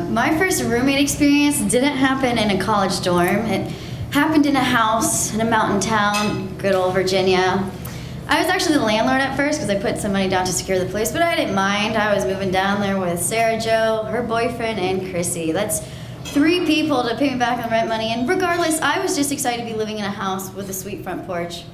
My first roommate experience didn't happen in a college dorm. It happened in a house in a mountain town, good old Virginia. I was actually the landlord at first because I put some money down to secure the place, but I didn't mind. I was moving down there with Sarah Jo, her boyfriend, and Chrissy. That's 3 people to pay me back on rent money, and regardless, I was just excited to be living in a house with a sweet front porch.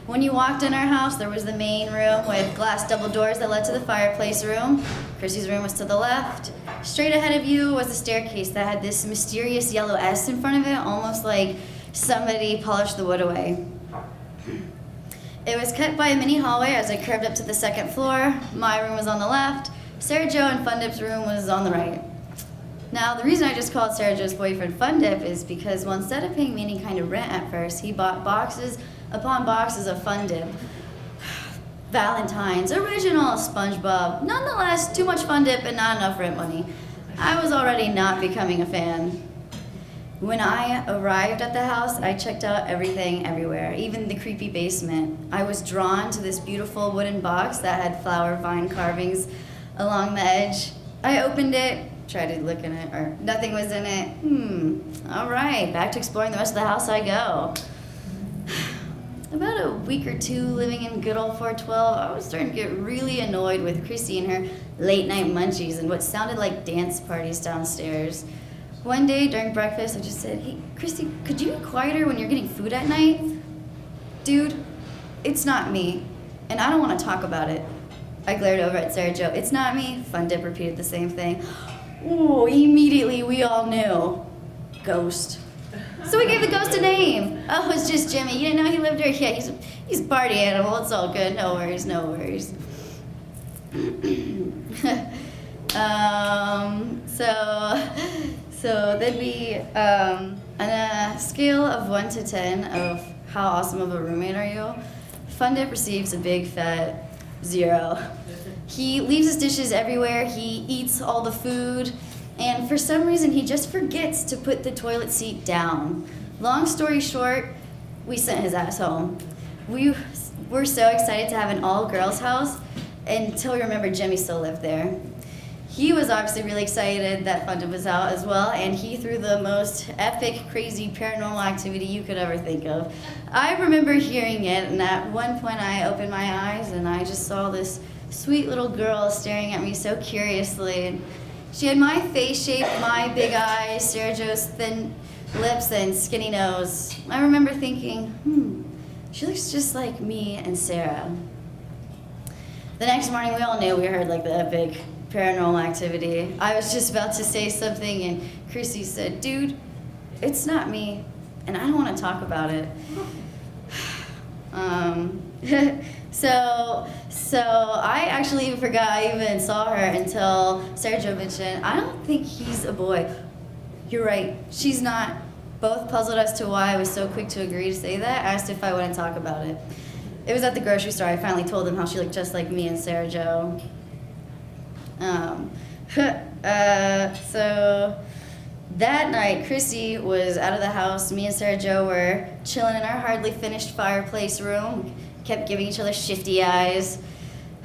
When you walked in our house, there was the main room with glass double doors that led to the fireplace room. Chrissy's room was to the left. Straight ahead of you was a staircase that had this mysterious yellow S in front of it, almost like somebody polished the wood away. It was cut by a mini hallway as I curved up to the 2nd floor. My room was on the left. Sarah Jo and Fun Dip's room was on the right. Now, the reason I just called Sarah Jo's boyfriend Fun Dip is because, well, instead of paying me any kind of rent at first, he bought boxes upon boxes of Fun Dip. Valentine's, original SpongeBob. Nonetheless, too much Fun Dip and not enough rent money. I was already not becoming a fan. When I arrived at the house, I checked out everything everywhere, even the creepy basement. I was drawn to this beautiful wooden box that had flower vine carvings along the edge. I opened it, tried to look in it, or nothing was in it. All right, back to exploring the rest of the house I go. About a week or 2 living in good old 412, I was starting to get really annoyed with Chrissy and her late night munchies and what sounded like dance parties downstairs. One day during breakfast, I just said, "Hey, Chrissy, could you be quieter when you're getting food at night?" "Dude, it's not me, and I don't want to talk about it." I glared over at Sarah Jo. "It's not me." Fun Dip repeated the same thing. Ooh, immediately we all knew. Ghost. So we gave the ghost a name. Oh, it's just Jimmy. You didn't know he lived here? Yeah, he's a party animal. It's all good. No worries, no worries. So then we, on a scale of 1 to 10 of how awesome of a roommate are you, Fun Dip receives a big fat 0. He leaves his dishes everywhere. He eats all the food. And for some reason, he just forgets to put the toilet seat down. Long story short, we sent his ass home. We were so excited to have an all-girls house until we remembered Jimmy still lived there. He was obviously really excited that Fun Dip was out as well, and he threw the most epic, crazy paranormal activity you could ever think of. I remember hearing it, and at one point I opened my eyes and I just saw this sweet little girl staring at me so curiously. She had my face shape, my big eyes, Sarah Jo's thin lips and skinny nose. I remember thinking, she looks just like me and Sarah. The next morning we all knew we heard like the epic paranormal activity. I was just about to say something and Chrissy said, "Dude, it's not me, and I don't want to talk about it." So I actually forgot I even saw her until Sarah Jo mentioned, "I don't think he's a boy." You're right, she's not. Both puzzled as to why I was so quick to agree to say that, asked if I wouldn't talk about it. It was at the grocery store I finally told them how she looked just like me and Sarah Jo. So that night, Chrissy was out of the house. Me and Sarah Jo were chilling in our hardly finished fireplace room. Kept giving each other shifty eyes.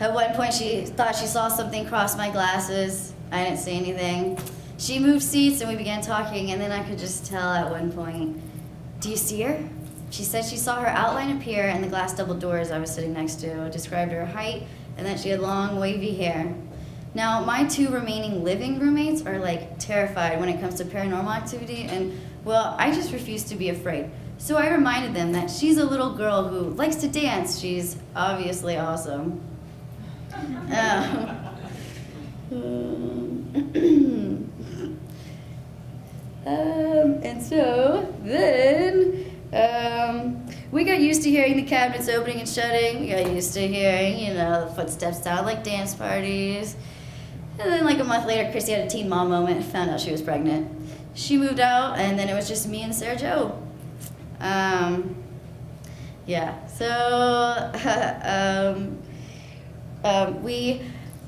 At one point, she thought she saw something cross my glasses. I didn't say anything. She moved seats and we began talking, and then I could just tell at one point, "Do you see her?" She said she saw her outline appear in the glass double doors I was sitting next to, described her height, and that she had long, wavy hair. Now, my 2 remaining living roommates are like terrified when it comes to paranormal activity, and well, I just refuse to be afraid. So I reminded them that she's a little girl who likes to dance. She's obviously awesome. And so then we got used to hearing the cabinets opening and shutting. We got used to hearing, the footsteps sound like dance parties. And then like a month later, Chrissy had a teen mom moment and found out she was pregnant. She moved out, and then it was just me and Sarah Jo. We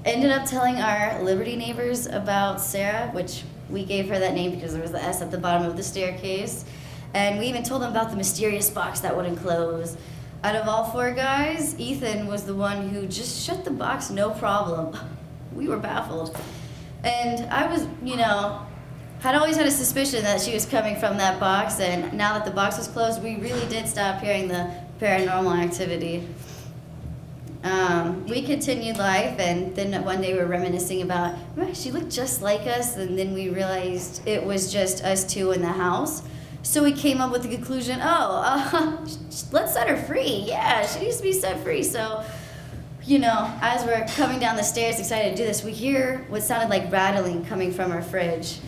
ended up telling our Liberty neighbors about Sarah, which we gave her that name because there was the S at the bottom of the staircase. And we even told them about the mysterious box that wouldn't close. Out of all 4 guys, Ethan was the one who just shut the box no problem. We were baffled. And I was, had always had a suspicion that she was coming from that box, and now that the box was closed, we really did stop hearing the paranormal activity. We continued life, and then one day we were reminiscing about, she looked just like us, and then we realized it was just us two in the house. So we came up with the conclusion, let's set her free. Yeah, she needs to be set free. So, as we're coming down the stairs, excited to do this, we hear what sounded like rattling coming from our fridge.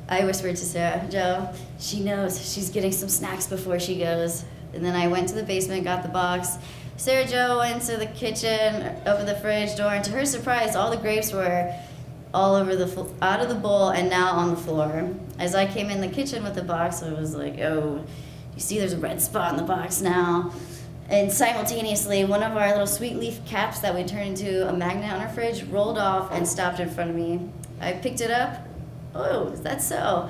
I whispered to Sarah, Joe, she knows she's getting some snacks before she goes. And then I went to the basement, got the box. Sarah Jo went to the kitchen, opened the fridge door, and to her surprise, all the grapes were all over out of the bowl and now on the floor. As I came in the kitchen with the box, I was like, oh, you see there's a red spot on the box now. And simultaneously, one of our little sweet leaf caps that we turned into a magnet on our fridge rolled off and stopped in front of me. I picked it up. Oh, is that so?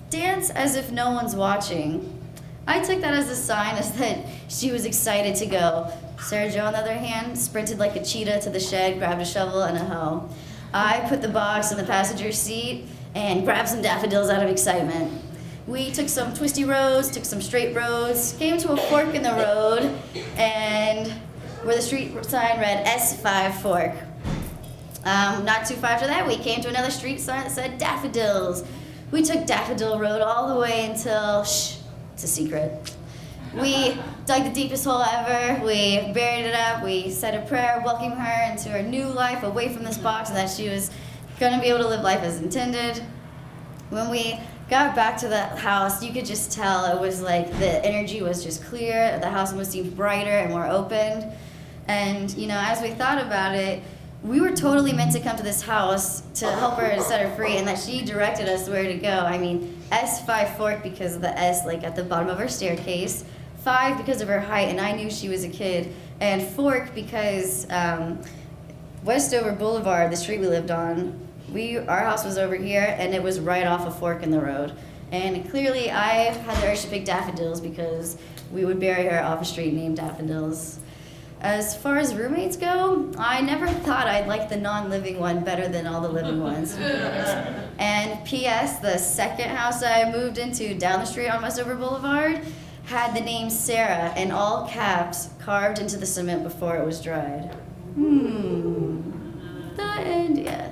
Dance as if no one's watching. I took that as a sign as that she was excited to go. Sarah Jo, on the other hand, sprinted like a cheetah to the shed, grabbed a shovel and a hoe. I put the box in the passenger seat and grabbed some daffodils out of excitement. We took some twisty roads, took some straight roads, came to a fork in the road, and where the street sign read S5 Fork. Not too far after that, we came to another street sign that said Daffodils. We took Daffodil Road all the way until, it's a secret. We dug the deepest hole ever, we buried it up, we said a prayer, welcoming her into her new life away from this box, and that she was going to be able to live life as intended. When we got back to the house, you could just tell it was like the energy was just clear, the house almost seemed brighter and more open. And, as we thought about it, we were totally meant to come to this house to help her and set her free, and that she directed us where to go. I mean, S5 Fork because of the S at the bottom of her staircase, 5 because of her height, and I knew she was a kid, and Fork because Westover Boulevard, the street we lived on, our house was over here, and it was right off a fork in the road. And clearly I had the urge to pick daffodils because we would bury her off a street named Daffodils. As far as roommates go, I never thought I'd like the non-living one better than all the living ones. And P.S., the second house I moved into down the street on Westover Boulevard had the name Sarah in all caps carved into the cement before it was dried. The end, yeah.